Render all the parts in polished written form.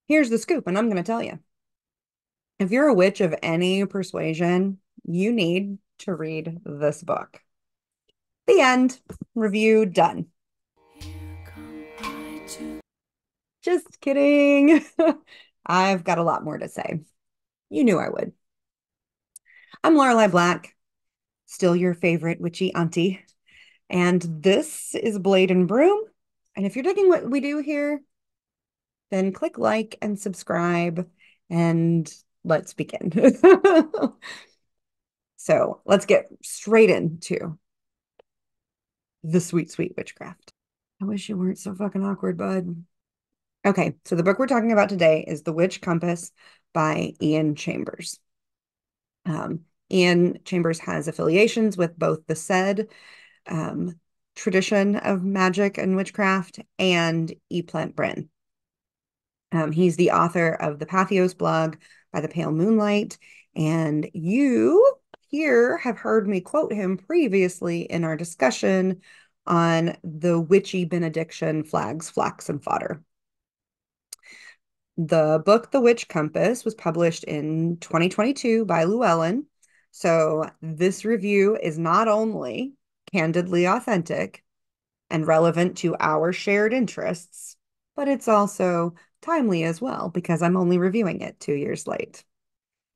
Here's the scoop, and I'm going to tell you. If you're a witch of any persuasion, you need to read this book. The end. Review done. Just kidding. I've got a lot more to say. You knew I would. I'm Lorelei Black, still your favorite witchy auntie. And this is Blade and Broom. And if you're digging what we do here, then click like and subscribe and let's begin. So let's get straight into the sweet, sweet witchcraft. I wish you weren't so fucking awkward, bud. Okay, so the book we're talking about today is The Witch Compass by Ian Chambers. Ian Chambers has affiliations with both the said tradition of magic and witchcraft and E. Plant Bryn. He's the author of the Pathos blog by the Pale Moonlight, and you here have heard me quote him previously in our discussion on the witchy benediction, flags, flax, and fodder. The book The Witch Compass was published in 2022 by Llewellyn. So this review is not only candidly authentic and relevant to our shared interests, but it's also timely as well because I'm only reviewing it 2 years late.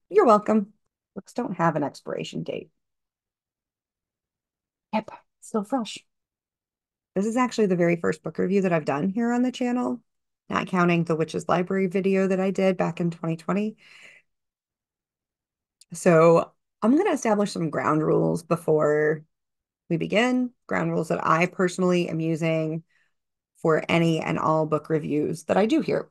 You're welcome. Books don't have an expiration date. Yep, still fresh. This is actually the very first book review that I've done here on the channel, not counting the Witch's Library video that I did back in 2020. So I'm going to establish some ground rules before we begin, ground rules that I personally am using for any and all book reviews that I do here.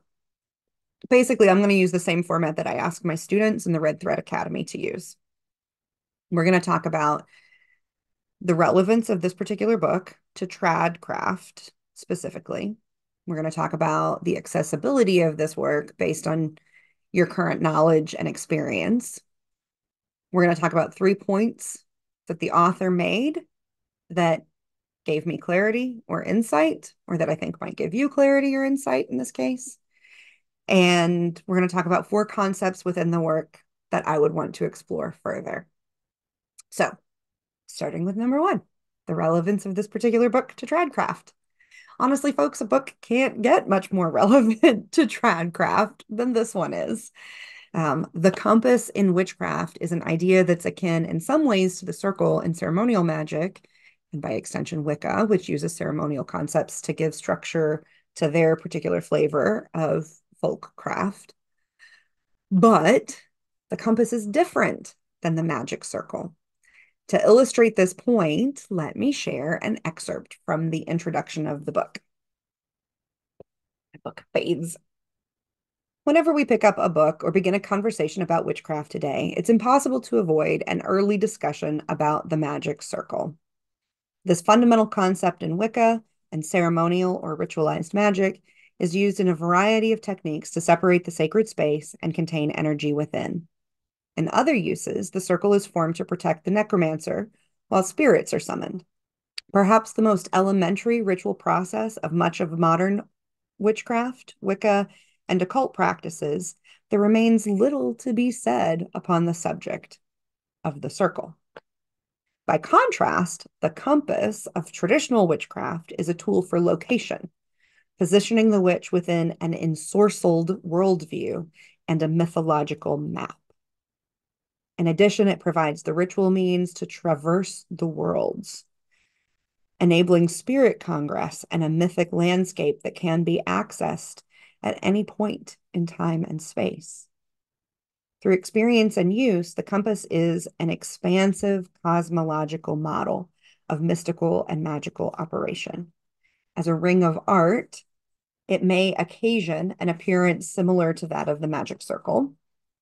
Basically, I'm going to use the same format that I ask my students in the Red Thread Academy to use. We're going to talk about the relevance of this particular book to tradcraft specifically. We're going to talk about the accessibility of this work based on your current knowledge and experience. We're going to talk about 3 points that the author made that gave me clarity or insight, or that I think might give you clarity or insight in this case. And we're going to talk about 4 concepts within the work that I would want to explore further. So, starting with number 1, the relevance of this particular book to tradcraft. Honestly, folks, a book can't get much more relevant to tradcraft than this one is. The compass in witchcraft is an idea that's akin in some ways to the circle in ceremonial magic, and by extension Wicca, which uses ceremonial concepts to give structure to their particular flavor of folk craft. But the compass is different than the magic circle. To illustrate this point, let me share an excerpt from the introduction of the book. The book fades. Whenever we pick up a book or begin a conversation about witchcraft today, it's impossible to avoid an early discussion about the magic circle. This fundamental concept in Wicca and ceremonial or ritualized magic is used in a variety of techniques to separate the sacred space and contain energy within. In other uses, the circle is formed to protect the necromancer while spirits are summoned. Perhaps the most elementary ritual process of much of modern witchcraft, Wicca, and occult practices, there remains little to be said upon the subject of the circle. By contrast, the compass of traditional witchcraft is a tool for location, positioning the witch within an ensorcelled worldview and a mythological map. In addition, it provides the ritual means to traverse the worlds, enabling spirit congress and a mythic landscape that can be accessed at any point in time and space. Through experience and use, the compass is an expansive cosmological model of mystical and magical operation. As a ring of art, it may occasion an appearance similar to that of the magic circle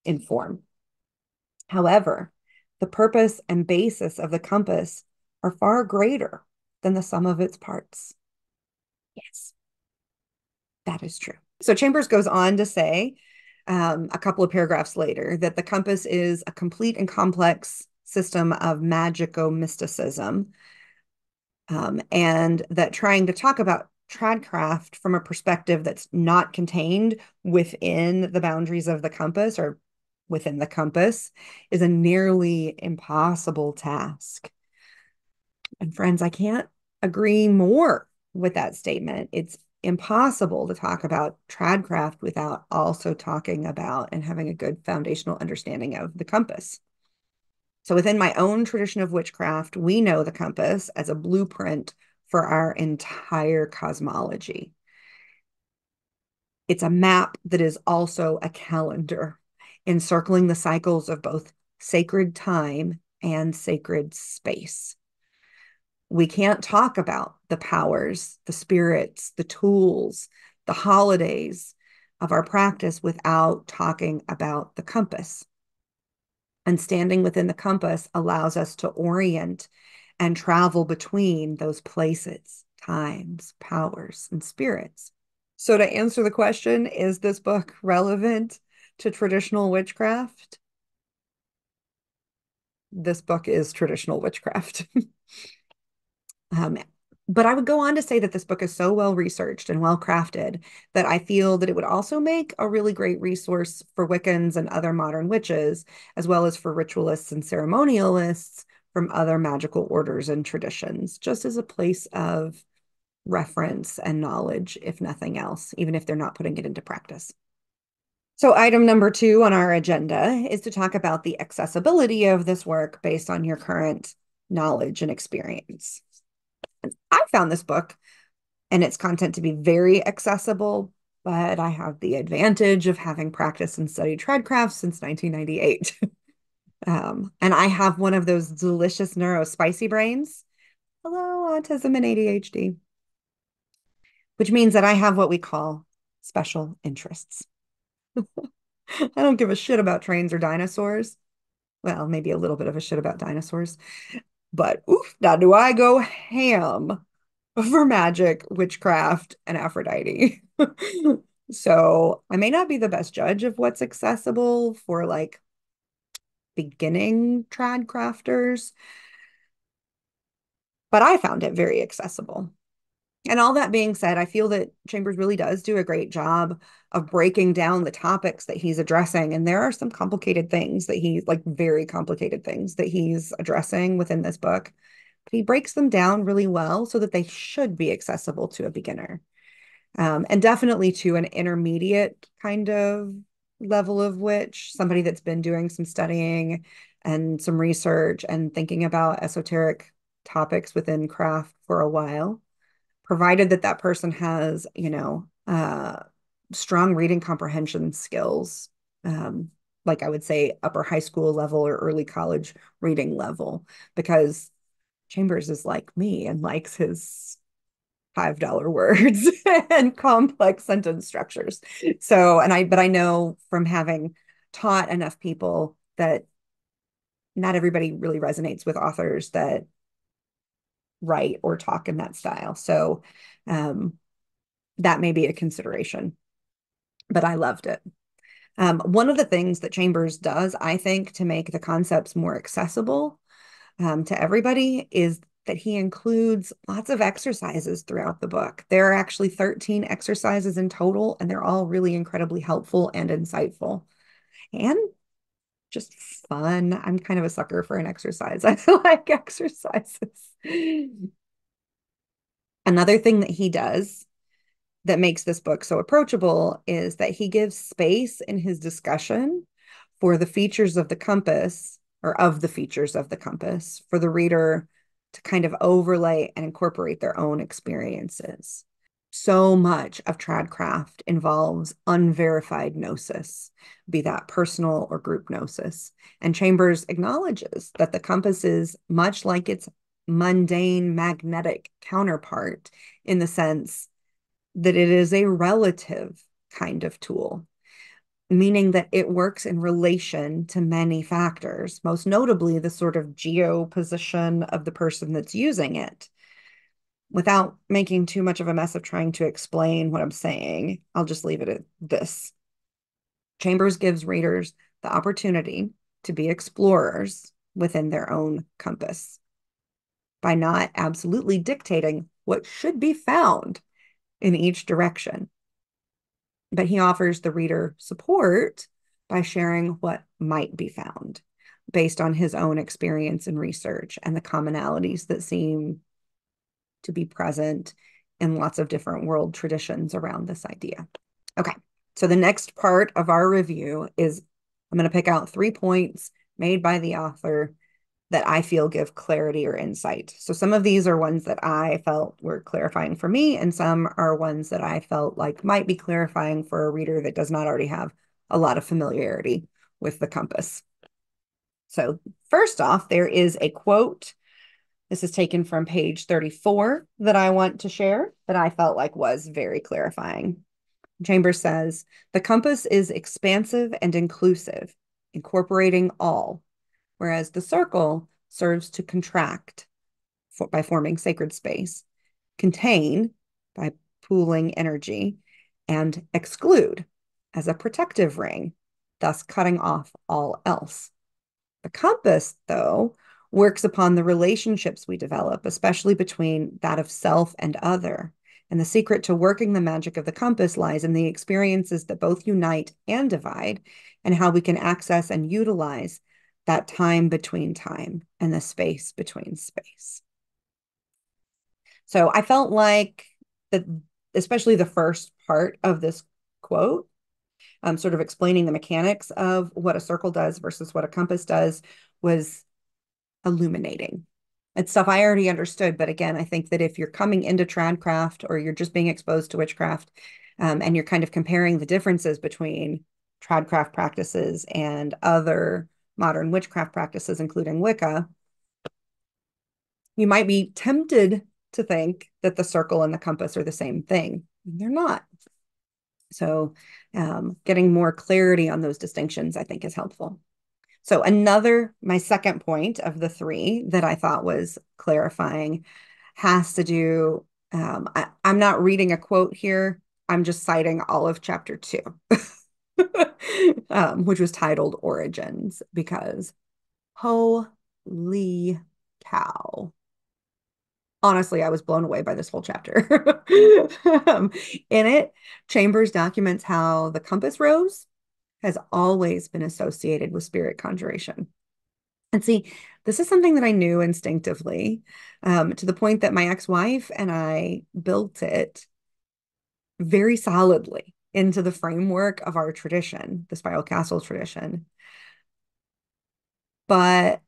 in form. However, the purpose and basis of the compass are far greater than the sum of its parts. Yes, that is true. So Chambers goes on to say, a couple of paragraphs later, that the compass is a complete and complex system of magico-mysticism, and that trying to talk about tradcraft from a perspective that's not contained within the boundaries of the compass or within the compass is a nearly impossible task. And friends, I can't agree more with that statement. It's impossible to talk about tradcraft without also talking about and having a good foundational understanding of the compass. So within my own tradition of witchcraft, we know the compass as a blueprint for our entire cosmology. It's a map that is also a calendar, encircling the cycles of both sacred time and sacred space. We can't talk about the powers, the spirits, the tools, the holidays of our practice without talking about the compass. And standing within the compass allows us to orient and travel between those places, times, powers, and spirits. So, to answer the question, is this book relevant to traditional witchcraft? This book is traditional witchcraft. Um, but I would go on to say that this book is so well researched and well crafted that I feel that it would also make a really great resource for Wiccans and other modern witches, as well as for ritualists and ceremonialists from other magical orders and traditions, just as a place of reference and knowledge, if nothing else, even if they're not putting it into practice. So, item number 2 on our agenda is to talk about the accessibility of this work based on your current knowledge and experience. I found this book and its content to be very accessible, but I have the advantage of having practiced and studied tradcraft since 1998. And I have one of those delicious neurospicy brains. Hello, autism and ADHD, which means that I have what we call special interests. I don't give a shit about trains or dinosaurs. Well, maybe a little bit of a shit about dinosaurs, but oof, now do I go ham for magic, witchcraft, and Aphrodite. So I may not be the best judge of what's accessible for like beginning trad crafters, but I found it very accessible. And all that being said, I feel that Chambers really does do a great job of breaking down the topics that he's addressing. And there are some complicated things that he's like very complicated things that he's addressing within this book. But he breaks them down really well so that they should be accessible to a beginner. And definitely to an intermediate kind of level of witch, somebody that's been doing some studying and some research and thinking about esoteric topics within craft for a while, provided that that person has, strong reading comprehension skills, like I would say upper high school level or early college reading level, because Chambers is like me and likes his $5 words and complex sentence structures. So, but I know from having taught enough people that not everybody really resonates with authors that write or talk in that style. So, that may be a consideration, but I loved it. One of the things that Chambers does, I think, to make the concepts more accessible to everybody is that he includes lots of exercises throughout the book. There are actually 13 exercises in total, and they're all really incredibly helpful and insightful and just fun. I'm kind of a sucker for an exercise. I like exercises. Another thing that he does that makes this book so approachable is that he gives space in his discussion for the features of the compass or of the features of the compass for the reader to kind of overlay and incorporate their own experiences. So much of tradcraft involves unverified gnosis, be that personal or group gnosis. And Chambers acknowledges that the compass is much like its mundane magnetic counterpart in the sense that it is a relative kind of tool, meaning that it works in relation to many factors, most notably the sort of geo position of the person that's using it. Without making too much of a mess of trying to explain what I'm saying, I'll just leave it at this. Chambers gives readers the opportunity to be explorers within their own compass by not absolutely dictating what should be found in each direction. But he offers the reader support by sharing what might be found based on his own experience and research and the commonalities that seem to be present in lots of different world traditions around this idea. Okay, so the next part of our review is I'm going to pick out 3 points made by the author that I feel give clarity or insight. So some of these are ones that I felt were clarifying for me, and some are ones that I felt like might be clarifying for a reader that does not already have a lot of familiarity with the compass. So first off, there is a quote. This is taken from page 34 that I want to share that I felt like was very clarifying. Chambers says, the compass is expansive and inclusive, incorporating all, whereas the circle serves to contract by forming sacred space, contain by pooling energy, and exclude as a protective ring, thus cutting off all else. The compass, though, works upon the relationships we develop, especially between that of self and other. And the secret to working the magic of the compass lies in the experiences that both unite and divide, and how we can access and utilize that time between time and the space between space. So I felt like that, especially the first part of this quote, sort of explaining the mechanics of what a circle does versus what a compass does, was illuminating. It's stuff I already understood, but again, I think that if you're coming into tradcraft or you're just being exposed to witchcraft, and you're kind of comparing the differences between tradcraft practices and other modern witchcraft practices, including Wicca, you might be tempted to think that the circle and the compass are the same thing. They're not. So getting more clarity on those distinctions, I think, is helpful. So my second point of the three that I thought was clarifying has to do, I'm not reading a quote here. I'm just citing all of chapter 2, which was titled Origins, because holy cow. Honestly, I was blown away by this whole chapter. In it, Chambers documents how the compass rose has always been associated with spirit conjuration. And see, this is something that I knew instinctively, to the point that my ex-wife and I built it very solidly into the framework of our tradition, the Spiral Castle tradition. But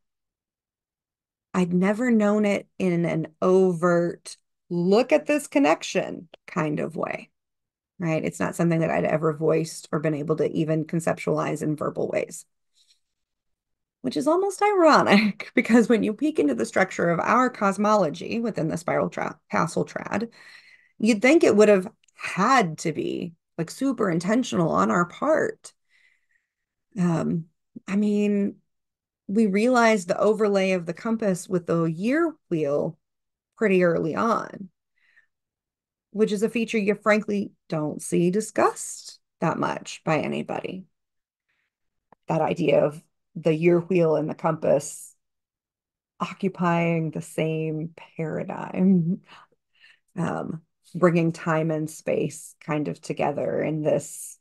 I'd never known it in an overt, look at this connection kind of way, right? It's not something that I'd ever voiced or been able to even conceptualize in verbal ways, which is almost ironic because when you peek into the structure of our cosmology within the Castle trad, you'd think it would have had to be like super intentional on our part. Um, I mean, we realized the overlay of the compass with the year wheel pretty early on, which is a feature you frankly don't see discussed that much by anybody. That idea of the year wheel and the compass occupying the same paradigm, um, bringing time and space kind of together in this.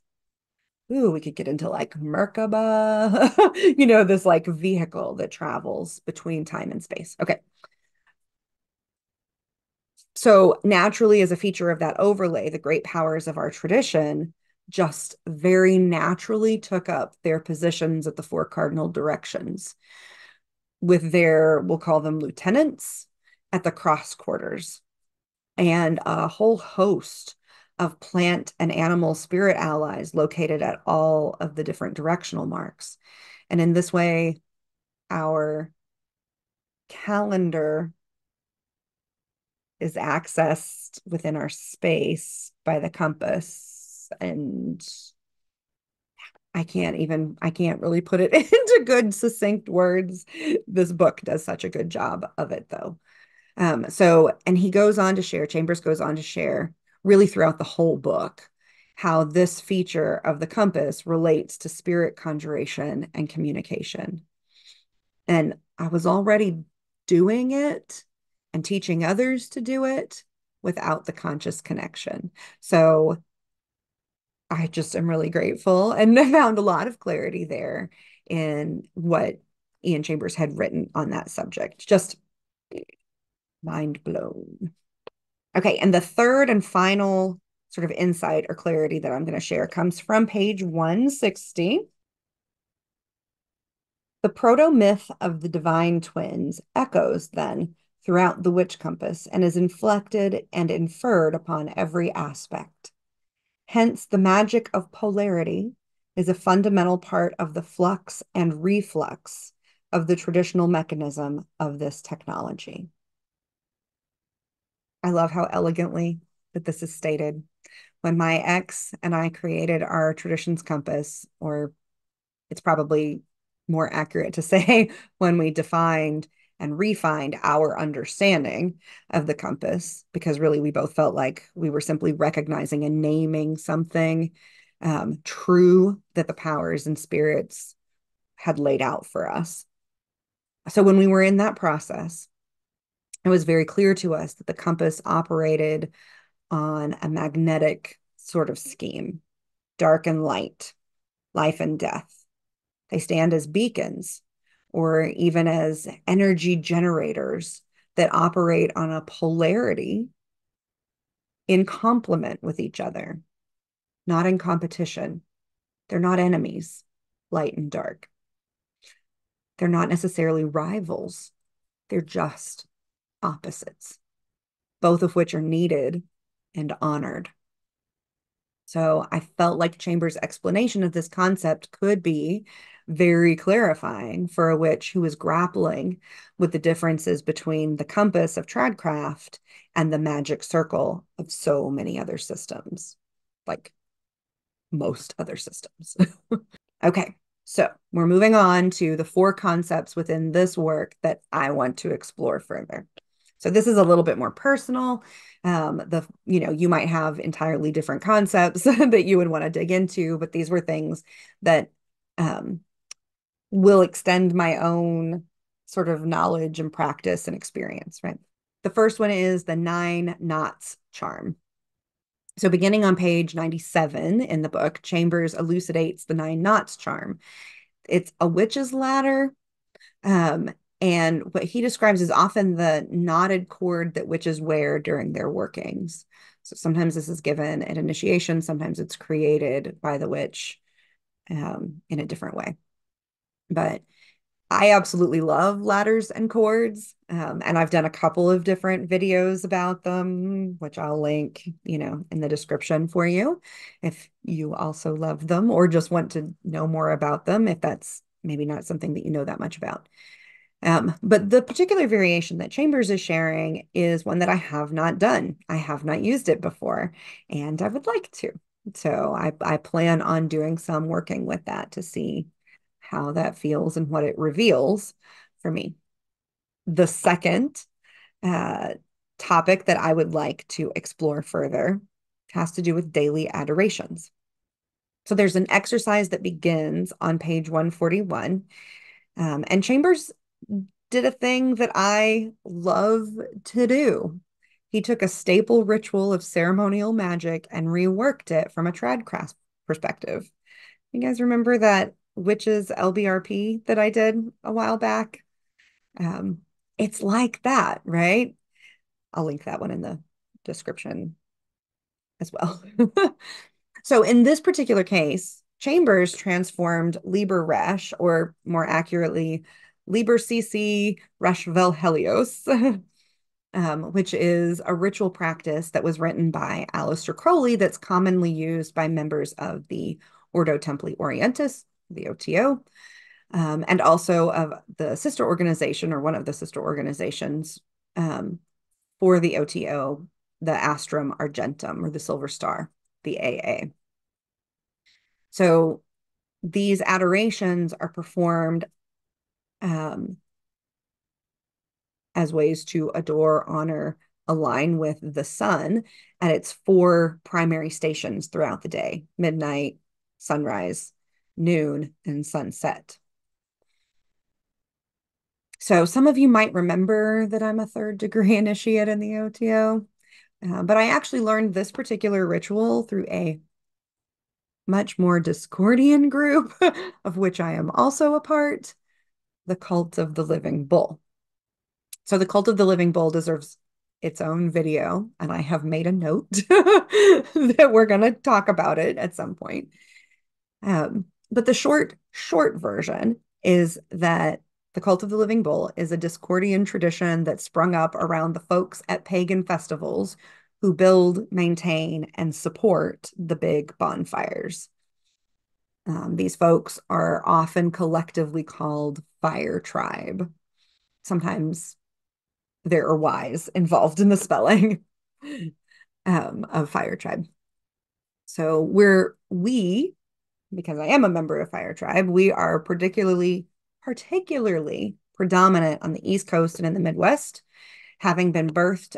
Ooh, we could get into like Merkaba, this like vehicle that travels between time and space. Okay. So naturally, as a feature of that overlay, the great powers of our tradition just very naturally took up their positions at the four cardinal directions with their, we'll call them lieutenants, at the cross quarters, and a whole host of plant and animal spirit allies located at all of the different directional marks. And in this way, our calendar is accessed within our space by the compass. And I can't really put it into good, succinct words. This book does such a good job of it, though. And Chambers goes on to share really throughout the whole book how this feature of the compass relates to spirit conjuration and communication. And I was already doing it and teaching others to do it without the conscious connection. So I just am really grateful and I found a lot of clarity there in what Ian Chambers had written on that subject. Just mind blown. Okay, and the third and final sort of insight or clarity that I'm going to share comes from page 160. The proto-myth of the divine twins echoes then throughout the witch compass and is inflected and inferred upon every aspect. Hence, the magic of polarity is a fundamental part of the flux and reflux of the traditional mechanism of this technology. I love how elegantly that this is stated. When my ex and I created our traditions compass, or it's probably more accurate to say when we defined and refined our understanding of the compass, because really we both felt like we were simply recognizing and naming something true that the powers and spirits had laid out for us. So when we were in that process, it was very clear to us that the compass operated on a magnetic sort of scheme, dark and light, life and death. They stand as beacons or even as energy generators that operate on a polarity in complement with each other, not in competition. They're not enemies, light and dark. They're not necessarily rivals. They're just opposites, both of which are needed and honored. So I felt like Chambers' explanation of this concept could be very clarifying for a witch who is grappling with the differences between the compass of tradcraft and the magic circle of so many other systems, like most other systems. Okay, so we're moving on to the four concepts within this work that I want to explore further. So this is a little bit more personal. You might have entirely different concepts that you would want to dig into, but these were things that um, will extend my own sort of knowledge and practice and experience, right? The first one is the 9 knots charm. So beginning on page 97 in the book, Chambers elucidates the 9 knots charm. It's a witch's ladder, and what he describes is often the knotted cord that witches wear during their workings. So sometimes this is given at initiation, sometimes it's created by the witch in a different way. But I absolutely love ladders and cords, and I've done a couple of different videos about them, which I'll link, in the description for you if you also love them or just want to know more about them, if that's maybe not something that you know that much about. But the particular variation that Chambers is sharing is one that I have not done. I have not used it before, and I would like to. So I plan on doing some working with that to see how that feels and what it reveals for me. The second uh, topic that I would like to explore further has to do with daily adorations. So there's an exercise that begins on page 141. And Chambers did a thing that I love to do. He took a staple ritual of ceremonial magic and reworked it from a tradcraft perspective. You guys remember that witches LBRP that I did a while back? Um, it's like that, right? I'll link that one in the description as well. So in this particular case, Chambers transformed Liber Resh, or more accurately, Liber CC Resh Vel Helios, which is a ritual practice that was written by Aleister Crowley that's commonly used by members of the Ordo Templi Orientis, the OTO, and also of the sister organization, or one of the sister organizations for the OTO, the Astrum Argentum, or the Silver Star, the AA. So these adorations are performed as ways to adore, honor, align with the sun at its 4 primary stations throughout the day: midnight, sunrise, noon, and sunset. So some of you might remember that I'm a 3rd degree initiate in the OTO. But I actually learned this particular ritual through a much more Discordian group, of which I am also a part, the Cult of the Living Bull. So the Cult of the Living Bull deserves its own video, and I have made a note that we're going to talk about it at some point. But the short version is that the Cult of the Living Bull is a Discordian tradition that sprung up around the folks at pagan festivals who build, maintain, and support the big bonfires. These folks are often collectively called Fire Tribe. Sometimes there are Y's involved in the spelling of Fire Tribe. So because I am a member of Fire Tribe, we are particularly predominant on the East Coast and in the Midwest, having been birthed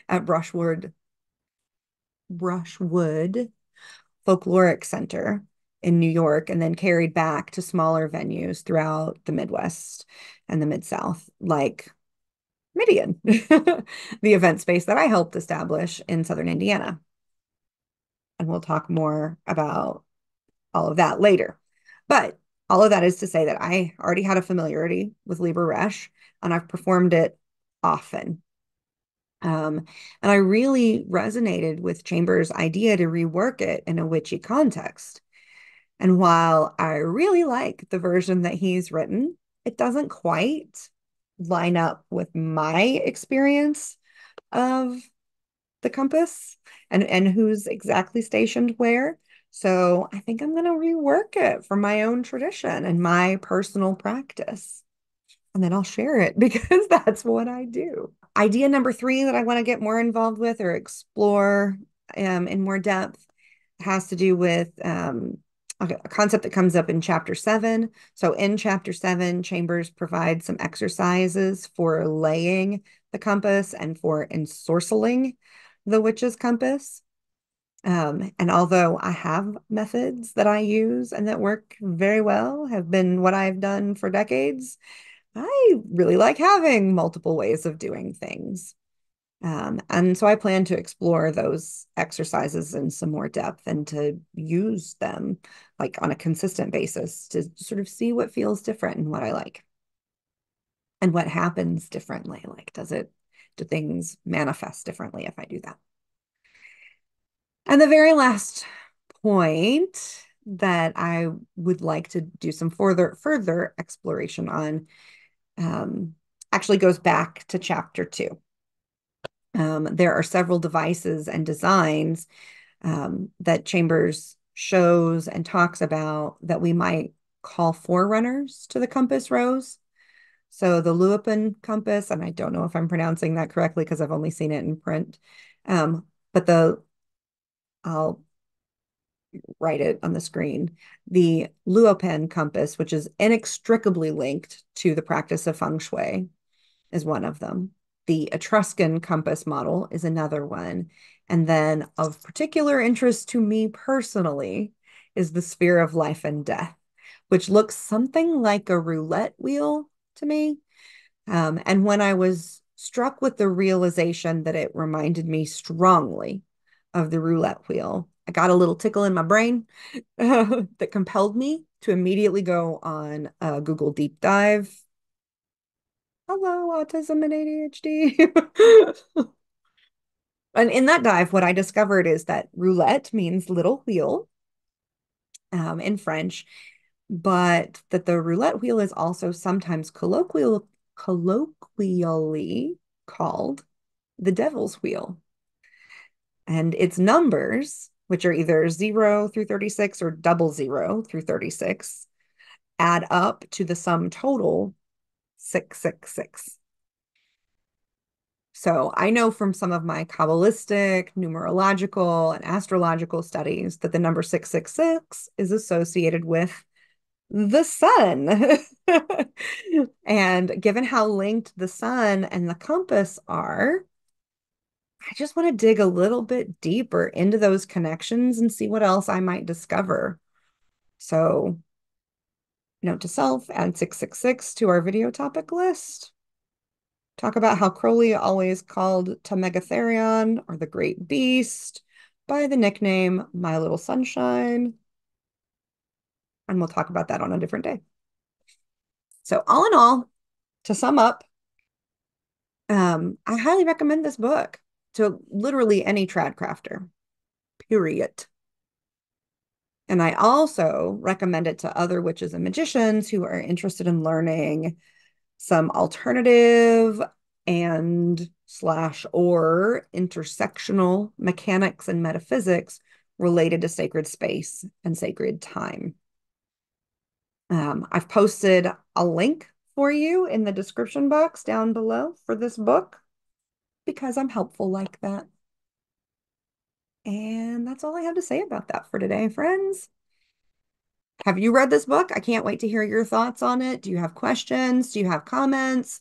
at Brushwood Folkloric Center in New York and then carried back to smaller venues throughout the Midwest and the Mid-South, like Midian, the event space that I helped establish in Southern Indiana. And we'll talk more about all of that later. But all of that is to say that I already had a familiarity with Libra Resh, and I've performed it often. And I really resonated with Chambers' idea to rework it in a witchy context. And while I really like the version that he's written, it doesn't quite line up with my experience of the compass and who's exactly stationed where. So I think I'm going to rework it for my own tradition and my personal practice. And then I'll share it because that's what I do. Idea number 3 that I want to get more involved with or explore in more depth has to do with a concept that comes up in chapter 7. So in chapter 7, Chambers provides some exercises for laying the compass and for ensorceling the witch's compass. And although I have methods that I use and that work very well, have been what I've done for decades, I really like having multiple ways of doing things. And so I plan to explore those exercises in some more depth and to use them like on a consistent basis to sort of see what feels different and what I like and what happens differently. Like, do things manifest differently if I do that? And the very last point that I would like to do some further exploration on actually goes back to chapter 2. There are several devices and designs that Chambers shows and talks about that we might call forerunners to the compass rose. So the Leupen compass, and I don't know if I'm pronouncing that correctly because I've only seen it in print, but I'll write it on the screen. The Leupen compass, which is inextricably linked to the practice of feng shui, is one of them. The Etruscan compass model is another one. And then of particular interest to me personally is the sphere of life and death, which looks something like a roulette wheel to me. And when I was struck with the realization that it reminded me strongly of the roulette wheel, I got a little tickle in my brain that compelled me to immediately go on a Google deep dive. Hello, autism and ADHD. And in that dive, what I discovered is that roulette means little wheel in French, but that the roulette wheel is also sometimes colloquially called the devil's wheel. And its numbers, which are either 0 through 36 or 00 through 36, add up to the sum total 666. So I know from some of my Kabbalistic, numerological, and astrological studies that the number 666 is associated with the sun. And given how linked the sun and the compass are, I just want to dig a little bit deeper into those connections and see what else I might discover. So, note to self, add 666 to our video topic list. Talk about how Crowley always called Megatherion, or the Great Beast, by the nickname My Little Sunshine. And we'll talk about that on a different day. So all in all, to sum up, I highly recommend this book to literally any trad crafter, period. And I also recommend it to other witches and magicians who are interested in learning some alternative and slash or intersectional mechanics and metaphysics related to sacred space and sacred time. I've posted a link for you in the description box down below for this book because I'm helpful like that. And that's all I have to say about that for today, friends. Have you read this book? I can't wait to hear your thoughts on it. Do you have questions? Do you have comments?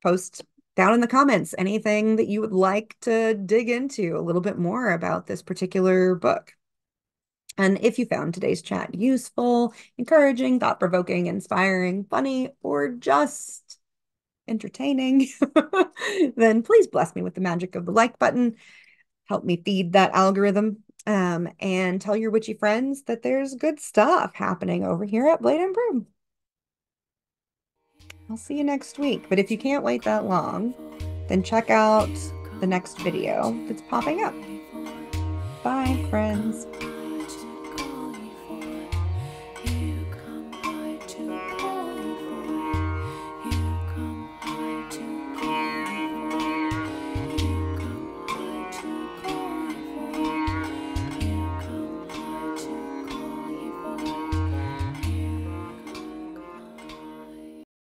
Post down in the comments anything that you would like to dig into a little bit more about this particular book. And if you found today's chat useful, encouraging, thought-provoking, inspiring, funny, or just entertaining, then please bless me with the magic of the like button. Help me feed that algorithm. And tell your witchy friends that there's good stuff happening over here at Blade and Broom. I'll see you next week. But if you can't wait that long, then check out the next video that's popping up. Bye, friends.